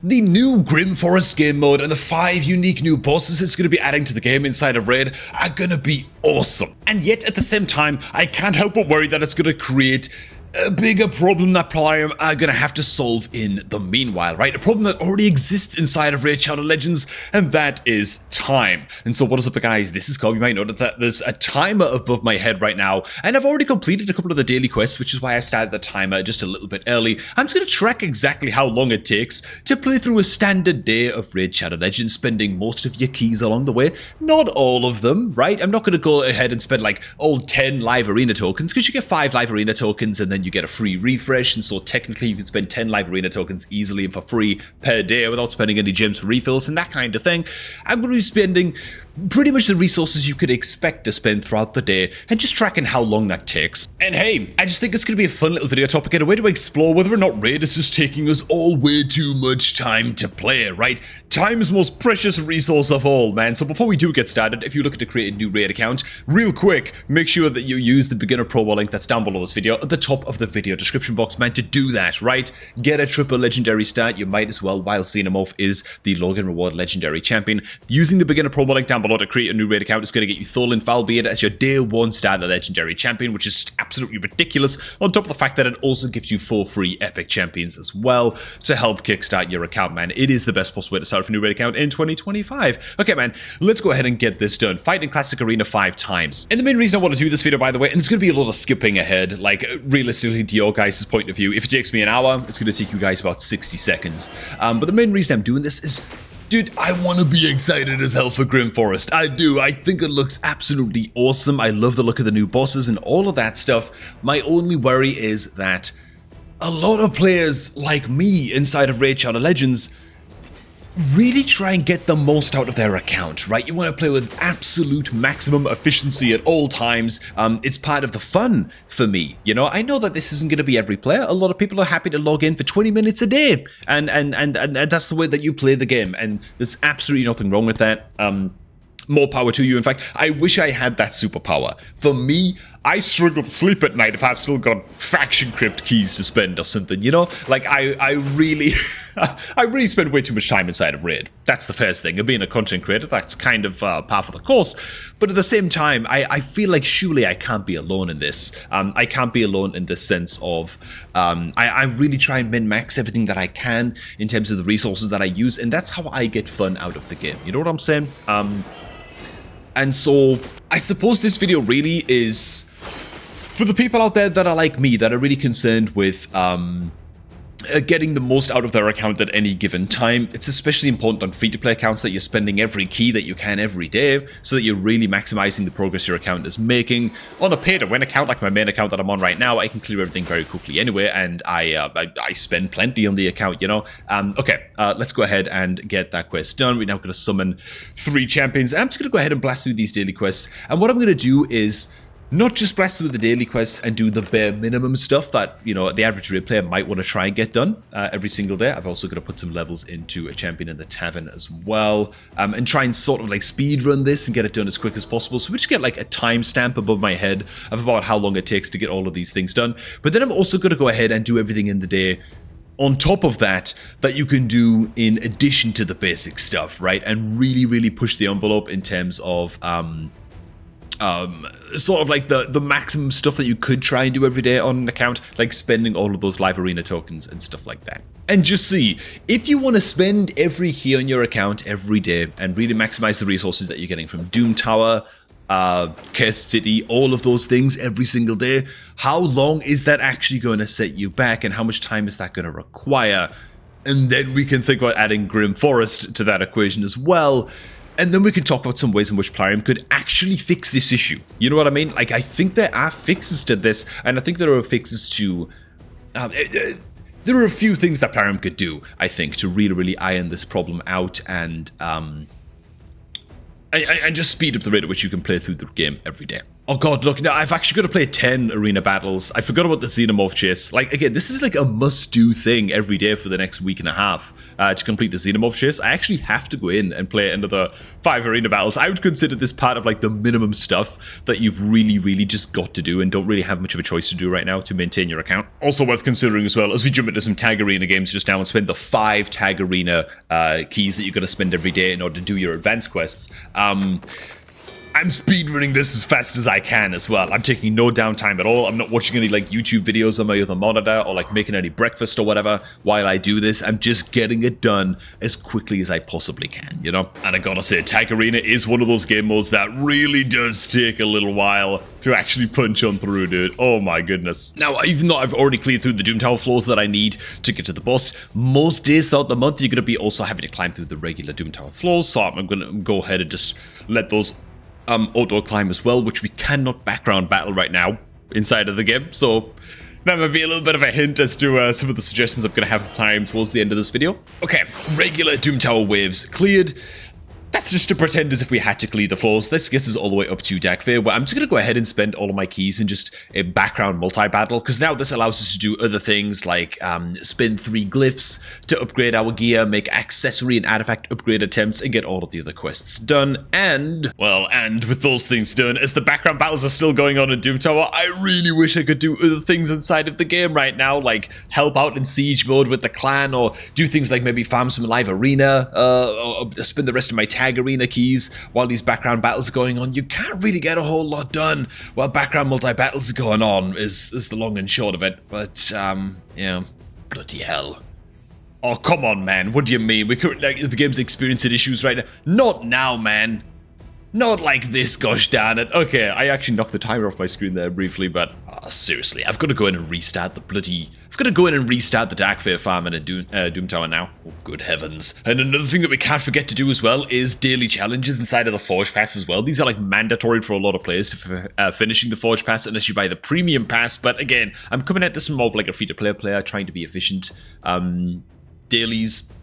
The new Grim Forest game mode and the 5 unique new bosses it's going to be adding to the game inside of Raid are going to be awesome. And yet at the same time, I can't help but worry that it's going to create a bigger problem that PLARIUM are going to have to solve in the meanwhile, right? A problem that already exists inside of Raid Shadow Legends, and that is time. And so what is up, guys? This is Cobb. You might notice that there's a timer above my head right now, and I've already completed a couple of the daily quests, which is why I started the timer just a little bit early. I'm just going to track exactly how long it takes to play through a standard day of Raid Shadow Legends, spending most of your keys along the way. Not all of them, right? I'm not going to go ahead and spend like all 10 live arena tokens, because you get 5 live arena tokens and then you get a free refresh, and so technically you can spend 10 live arena tokens easily and for free per day without spending any gems for refills and that kind of thing. I'm going to be spending pretty much the resources you could expect to spend throughout the day and just tracking how long that takes. And hey, I just think it's going to be a fun little video topic and a way to explore whether or not Raid is just taking us all way too much time to play, right? Time is the most precious resource of all, man. So before we do get started, if you're looking to create a new Raid account, real quick, make sure that you use the beginner promo link that's down below this video at the top of the video description box, man, to do that, right? Get a triple legendary start. You might as well, while Xenomorph is the login reward legendary champion. Using the beginner promo link down below to create a new Raid account is going to get you Tholin Falbeard as your day 1 starter legendary champion, which is absolutely ridiculous, on top of the fact that it also gives you 4 free epic champions as well to help kickstart your account, man. It is the best possible way to start a new Raid account in 2025. Okay, man, let's go ahead and get this done. Fight in Classic Arena 5 times. And the main reason I want to do this video, by the way, and there's going to be a lot of skipping ahead, like realistically to your guys' point of view, if it takes me an hour, it's going to take you guys about 60 seconds. But the main reason I'm doing this is, dude, I want to be excited as hell for Grim Forest. I do. I think it looks absolutely awesome. I love the look of the new bosses and all of that stuff. My only worry is that a lot of players like me inside of Raid Shadow Legends really try and get the most out of their account, right? You want to play with absolute maximum efficiency at all times. It's part of the fun for me, you know? I know that this isn't going to be every player. A lot of people are happy to log in for 20 minutes a day, and that's the way that you play the game, and there's absolutely nothing wrong with that. More power to you. In fact, I wish I had that superpower. For me, I struggle to sleep at night if I've still got faction crypt keys to spend or something, you know? Like, I really, I really spend way too much time inside of Raid. That's the first thing. And being a content creator, that's kind of par for the course. But at the same time, I feel like surely I can't be alone in this. I can't be alone in the sense of, I really try and min-max everything that I can in terms of the resources that I use, and that's how I get fun out of the game. You know what I'm saying? And so, I suppose this video really is for the people out there that are like me, that are really concerned with getting the most out of their account at any given time. It's especially important on free-to-play accounts that you're spending every key that you can every day, so that you're really maximizing the progress your account is making. On a pay-to-win account, like my main account that I'm on right now, I can clear everything very quickly anyway, and I spend plenty on the account, you know? Okay, let's go ahead and get that quest done. We're now going to summon 3 champions, and I'm just going to go ahead and blast through these daily quests. And what I'm going to do is not just blast through the daily quests and do the bare minimum stuff that, you know, the average Raid player might want to try and get done every single day. I've also got to put some levels into a champion in the tavern as well, and try and sort of like speed run this and get it done as quick as possible. So we just get like a timestamp above my head of about how long it takes to get all of these things done. But then I'm also going to go ahead and do everything in the day on top of that you can do in addition to the basic stuff, right? And really, really push the envelope in terms of sort of like the maximum stuff that you could try and do every day on an account, like spending all of those live arena tokens and stuff like that. And just see, if you want to spend every key on your account every day and really maximize the resources that you're getting from Doom Tower, Cursed City, all of those things every single day, how long is that actually going to set you back, and how much time is that going to require? And then we can think about adding Grim Forest to that equation as well. And then we can talk about some ways in which PLARIUM could actually fix this issue. You know what I mean? Like, I think there are fixes to this, and I think there are fixes to... there are a few things that PLARIUM could do, I think, to really, really iron this problem out and just speed up the rate at which you can play through the game every day. Oh god, look, now I've actually got to play 10 arena battles. I forgot about the Xenomorph chase. Like, again, this is like a must-do thing every day for the next week and a half to complete the Xenomorph chase. I actually have to go in and play another 5 arena battles. I would consider this part of like the minimum stuff that you've really just got to do and don't really have much of a choice to do right now to maintain your account. Also worth considering as well, as we jump into some tag arena games just now and spend the 5 tag arena keys that you've got to spend every day in order to do your advanced quests. I'm speedrunning this as fast as I can as well. I'm taking no downtime at all. I'm not watching any like YouTube videos on my other monitor or like making any breakfast or whatever while I do this. I'm just getting it done as quickly as I possibly can, you know? And I gotta say, Tag Arena is one of those game modes that really does take a little while to actually punch on through, dude. Oh my goodness. Now, even though I've already cleared through the Doom Tower floors that I need to get to the boss, most days throughout the month, you're gonna be also having to climb through the regular Doom Tower floors, so I'm gonna go ahead and just let those auto climb as well, which we cannot background battle right now inside of the game, so that might be a little bit of a hint as to some of the suggestions I'm going to have climb towards the end of this video. Okay, regular Doom Tower waves cleared. That's just to pretend as if we had to clear the floors. This gets us all the way up to Dagfair, where I'm just going to go ahead and spend all of my keys in just a background multi-battle, because now this allows us to do other things like spin 3 glyphs to upgrade our gear, make accessory and artifact upgrade attempts, and get all of the other quests done. And, well, and with those things done, as the background battles are still going on in Doom Tower, I really wish I could do other things inside of the game right now, like help out in siege mode with the clan, or do things like maybe farm some live arena, or spend the rest of my tag arena keys while these background battles are going on. You can't really get a whole lot done while background multi-battles are going on, is the long and short of it. But, yeah, bloody hell. Oh, come on, man. What do you mean? The game's experiencing issues right now. Not now, man. Not like this, gosh darn it. Okay, I actually knocked the timer off my screen there briefly, but seriously, I've got to go in and restart the bloody... I've got to go in and restart the Darkfair farm in a Doom Tower now. Oh, good heavens. And another thing that we can't forget to do as well is daily challenges inside of the Forge Pass as well. These are like mandatory for a lot of players for finishing the Forge Pass unless you buy the Premium Pass. But again, I'm coming at this from more of like a free-to-play player trying to be efficient. Dailies...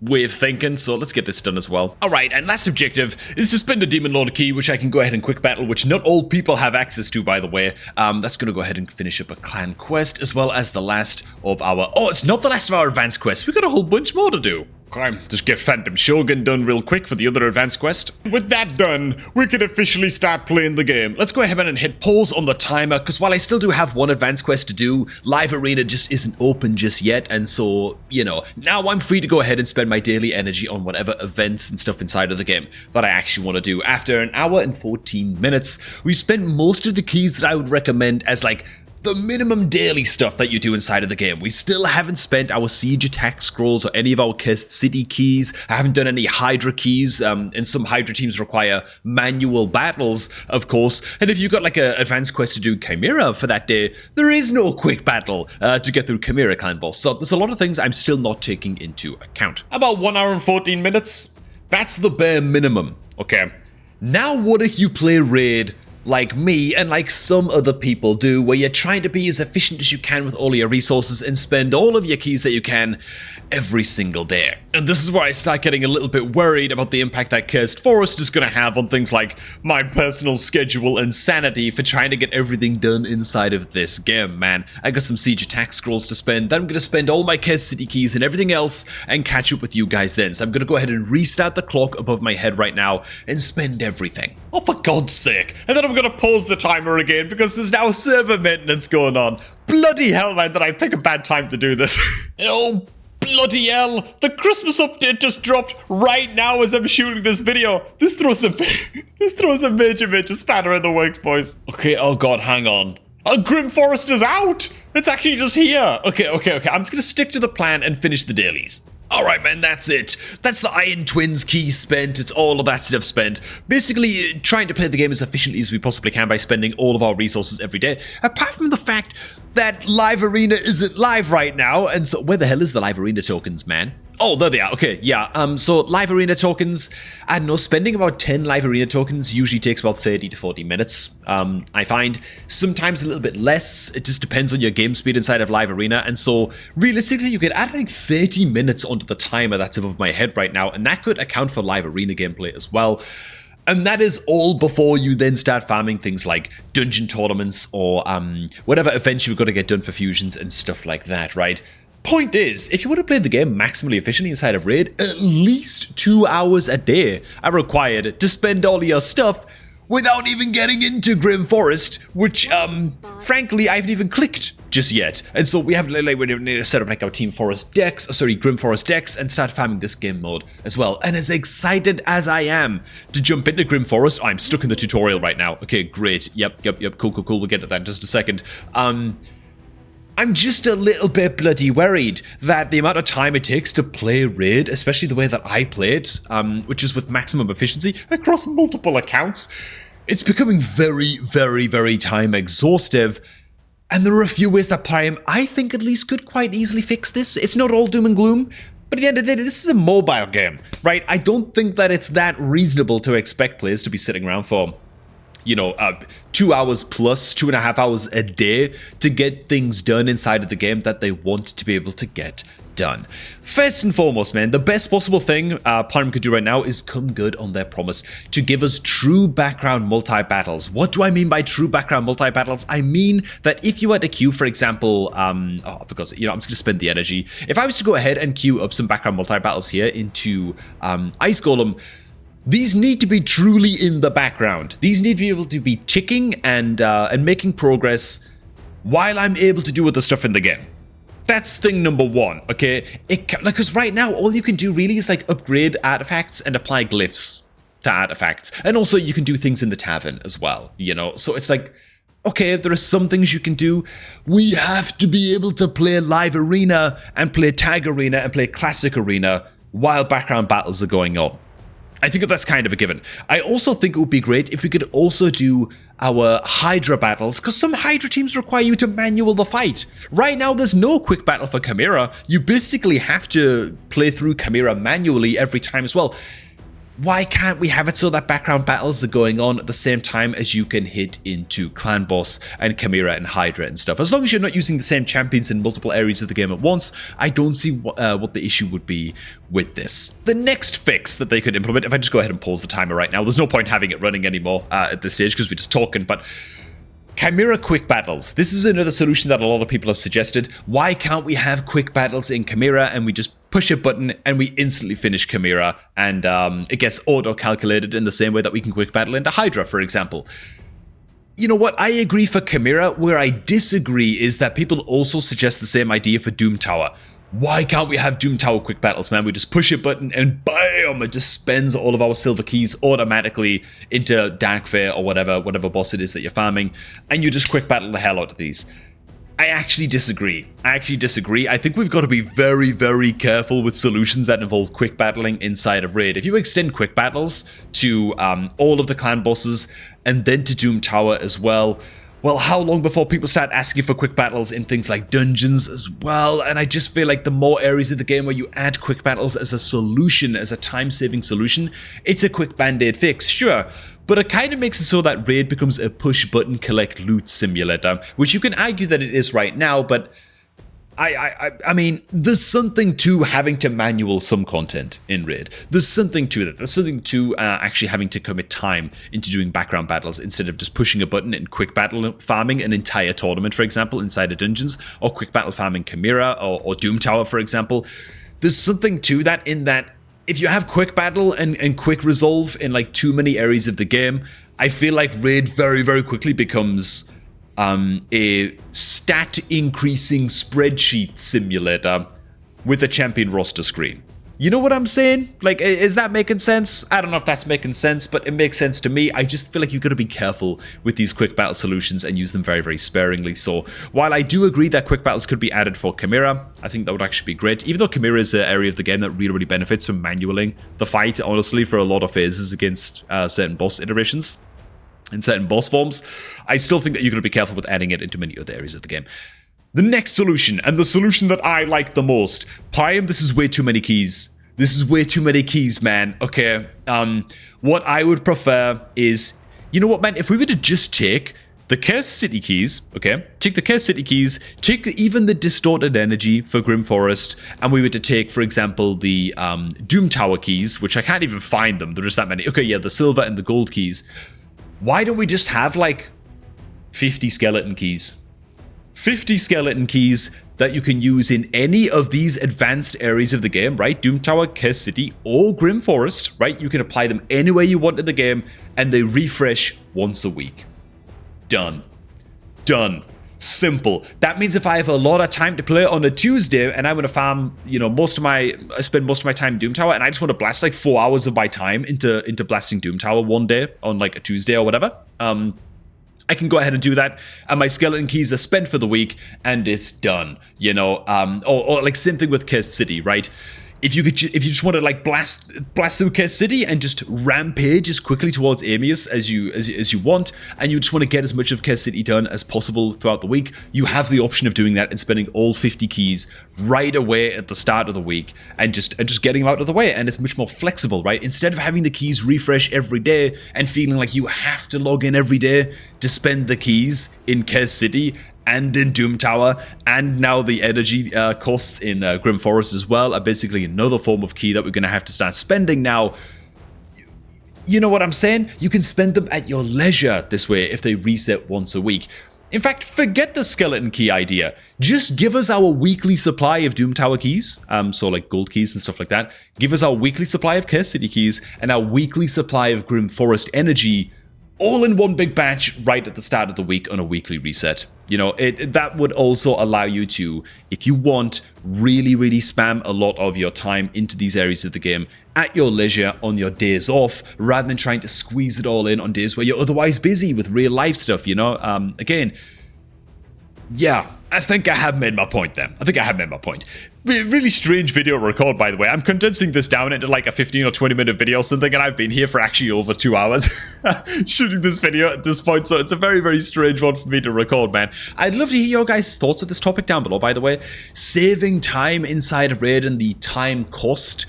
way of thinking, so let's get this done as well. Alright, and last objective is to spend a Demon Lord key, which I can go ahead and quick battle, which not all people have access to, by the way. That's going to go ahead and finish up a clan quest, as well as the last of our... Oh, it's not the last of our advanced quests. We've got a whole bunch more to do. Okay, just get Phantom Shogun done real quick for the other advanced quest. With that done, we can officially start playing the game. Let's go ahead and hit pause on the timer, because while I still do have one advanced quest to do, Live Arena just isn't open just yet, and so, you know, now I'm free to go ahead and spend my daily energy on whatever events and stuff inside of the game that I actually want to do. After an hour and 14 minutes, we spent most of the keys that I would recommend as, like, the minimum daily stuff that you do inside of the game. We still haven't spent our siege attack scrolls or any of our cursed city keys. I haven't done any Hydra keys, and some Hydra teams require manual battles, of course. And if you've got like an advanced quest to do Chimera for that day, there is no quick battle to get through Chimera clan boss. So there's a lot of things I'm still not taking into account. About 1 hour and 14 minutes. That's the bare minimum. Okay. Now what if you play Raid like me and like some other people do, where you're trying to be as efficient as you can with all your resources and spend all of your keys that you can every single day. And this is where I start getting a little bit worried about the impact that Cursed Forest is going to have on things like my personal schedule and sanity for trying to get everything done inside of this game, man. I got some siege attack scrolls to spend, then I'm going to spend all my Cursed City keys and everything else and catch up with you guys then. So I'm going to go ahead and restart the clock above my head right now and spend everything. Oh, for God's sake. And then I'm going to pause the timer again because there's now server maintenance going on. Bloody hell, man, did I pick a bad time to do this. Oh, bloody hell. The Christmas update just dropped right now as I'm shooting this video. This throws a major spanner in the works, boys. Okay, oh God, hang on. Oh, Grim Forest is out. It's actually just here. Okay. I'm just going to stick to the plan and finish the dailies. Alright, man, that's it. That's the Iron Twins key spent. It's all of that stuff spent. Basically, trying to play the game as efficiently as we possibly can by spending all of our resources every day. Apart from the fact that Live Arena isn't live right now, and so where the hell is the Live Arena tokens, man? Oh, there they are. Okay, yeah. So Live Arena tokens, I don't know, spending about 10 Live Arena tokens usually takes about 30 to 40 minutes. I find sometimes a little bit less. It just depends on your game speed inside of Live Arena. And so realistically, you could add like 30 minutes onto the timer that's above my head right now. And that could account for Live Arena gameplay as well. And that is all before you then start farming things like dungeon tournaments or whatever events you've got to get done for fusions and stuff like that, right? Point is, if you want to play the game maximally efficiently inside of Raid, at least 2 hours a day are required to spend all your stuff without even getting into Grim Forest, which, frankly, I haven't even clicked just yet. And so we have we need to set up like our Grim Forest decks and start farming this game mode as well. And as excited as I am to jump into Grim Forest, I'm stuck in the tutorial right now. Okay, great. Yep, cool. We'll get to that in just a second. I'm just a little bit bloody worried that the amount of time it takes to play Raid, especially the way that I play it, which is with maximum efficiency across multiple accounts, it's becoming very, very, very time exhaustive. And there are a few ways that PLARIUM, I think at least, could quite easily fix this. It's not all doom and gloom, but at the end of the day, this is a mobile game, right? I don't think that it's that reasonable to expect players to be sitting around for 2 hours plus, 2.5 hours a day to get things done inside of the game that they want to be able to get done. First and foremost, man, the best possible thing PLARIUM could do right now is come good on their promise to give us true background multi-battles. What do I mean by true background multi-battles? I mean that if you had to queue, for example, I forgot, I'm just going to spend the energy. If I was to go ahead and queue up some background multi-battles here into Ice Golem, these need to be truly in the background. These need to be able to be ticking and making progress while I'm able to do other stuff in the game. That's thing number one, okay? Because right now, all you can do really is like upgrade artifacts and apply glyphs to artifacts. And also you can do things in the tavern as well, So it's like, okay, there are some things you can do. We have to be able to play live arena and play tag arena and play classic arena while background battles are going on. I think that's kind of a given. I also think it would be great if we could also do our Hydra battles, because some Hydra teams require you to manual the fight. Right now, there's no quick battle for Chimera. You basically have to play through Chimera manually every time as well. Why can't we have it so that background battles are going on at the same time as you can hit into Clan Boss and Chimera and Hydra and stuff? As long as you're not using the same champions in multiple areas of the game at once, I don't see what the issue would be with this. The next fix that they could implement, if I just go ahead and pause the timer right now, there's no point having it running anymore at this stage because we're just talking, but Chimera quick battles. This is another solution that a lot of people have suggested. Why can't we have quick battles in Chimera and we just push a button and we instantly finish Chimera and it gets auto-calculated in the same way that we can quick battle into Hydra, for example. You know what? I agree for Chimera. Where I disagree is that people also suggest the same idea for Doom Tower. Why can't we have Doom Tower quick battles, man? We just push a button and bam, it just spends all of our silver keys automatically into Dark Fae or whatever boss it is that you're farming, and you just quick battle the hell out of these. I actually disagree. I think we've got to be very, very careful with solutions that involve quick battling inside of Raid. If you extend quick battles to all of the clan bosses and then to Doom Tower as well, well, how long before people start asking for quick battles in things like dungeons as well? And I just feel like the more areas of the game where you add quick battles as a solution, as a time-saving solution, it's a quick band-aid fix, sure. But it kind of makes it so that Raid becomes a push-button collect loot simulator, which you can argue that it is right now, but I mean, there's something to having to manual some content in Raid. There's something to that. There's something to actually having to commit time into doing background battles instead of just pushing a button and quick battle farming an entire tournament, for example, inside of dungeons, or quick battle farming Chimera or Doom Tower, for example. There's something to that in that if you have quick battle and quick resolve in like too many areas of the game, I feel like Raid very, very quickly becomes a stat increasing spreadsheet simulator with a champion roster screen. You know what I'm saying? Like, is that making sense? I don't know if that's making sense, but it makes sense to me. I just feel like you've got to be careful with these quick battle solutions and use them very, very sparingly. So while I do agree that quick battles could be added for Chimera, I think that would actually be great. Even though Chimera is an area of the game that really, really benefits from manualing the fight, honestly, for a lot of phases against certain boss iterations and certain boss forms, I still think that you're going to be careful with adding it into many other areas of the game. The next solution, and the solution that I like the most, PLARIUM, this is way too many keys. This is way too many keys, man. Okay, what I would prefer is, you know what, man, if we were to just take the Curse City keys, okay? Take the Curse City keys, take even the Distorted Energy for Grim Forest, and we were to take, for example, the Doom Tower keys, which I can't even find them. There are just that many. Okay, yeah, the silver and the gold keys. Why don't we just have, like, 50 skeleton keys? 50 skeleton keys that you can use in any of these advanced areas of the game, right? Doom Tower, Curse City, or Grim Forest, right? You can apply them anywhere you want in the game, and they refresh once a week. Done. Done. Simple. That means if I have a lot of time to play on a Tuesday, and I want to farm, you know, I spend most of my time in Doom Tower, and I just want to blast like 4 hours of my time into blasting Doom Tower one day on like a Tuesday or whatever, I can go ahead and do that, and my skeleton keys are spent for the week, and it's done, you know. Or like same thing with Cursed City, right? If you just want to like blast through Cursed City and just rampage as quickly towards Amius as you want, and you just want to get as much of Cursed City done as possible throughout the week, you have the option of doing that and spending all 50 keys right away at the start of the week and just getting them out of the way. And it's much more flexible, right? Instead of having the keys refresh every day and feeling like you have to log in every day to spend the keys in Cursed City and in Doom Tower, and now the energy costs in Grim Forest as well are basically another form of key that we're going to have to start spending now. You know what I'm saying? You can spend them at your leisure this way if they reset once a week. In fact, forget the skeleton key idea. Just give us our weekly supply of Doom Tower keys, so like gold keys and stuff like that. Give us our weekly supply of Cursed City keys and our weekly supply of Grim Forest energy, all in one big batch right at the start of the week on a weekly reset. You know, that would also allow you to, if you want, really spam a lot of your time into these areas of the game at your leisure on your days off, rather than trying to squeeze it all in on days where you're otherwise busy with real life stuff, you know? Again, yeah, I think I have made my point then. Really strange video to record, by the way. I'm condensing this down into like a 15 or 20 minute video or something, and I've been here for actually over 2 hours shooting this video at this point, so it's a very strange one for me to record, man. I'd love to hear your guys' thoughts on this topic down below, by the way. Saving time inside of Raid and the time cost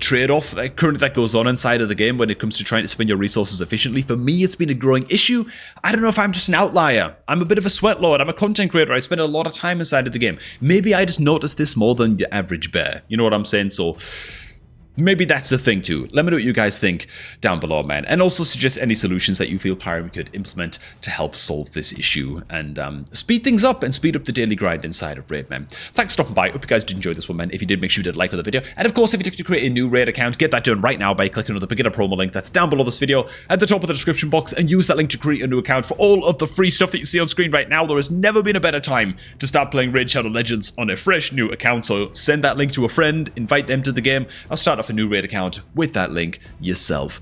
trade-off currently that goes on inside of the game when it comes to trying to spend your resources efficiently. For me, it's been a growing issue. I don't know if I'm just an outlier. I'm a bit of a sweat lord. I'm a content creator. I spend a lot of time inside of the game. Maybe I just notice this more than the average bear. You know what I'm saying? So maybe that's the thing too. Let me know what you guys think down below, man. And also suggest any solutions that you feel PLARIUM could implement to help solve this issue and speed things up and speed up the daily grind inside of Raid, man. Thanks for stopping by. Hope you guys did enjoy this one, man. If you did, make sure you did like the video. And of course, if you'd like to create a new Raid account, get that done right now by clicking on the beginner promo link that's down below this video at the top of the description box, and use that link to create a new account for all of the free stuff that you see on screen right now. There has never been a better time to start playing Raid Shadow Legends on a fresh new account, so send that link to a friend, invite them to the game, or start off a new Raid account with that link yourself.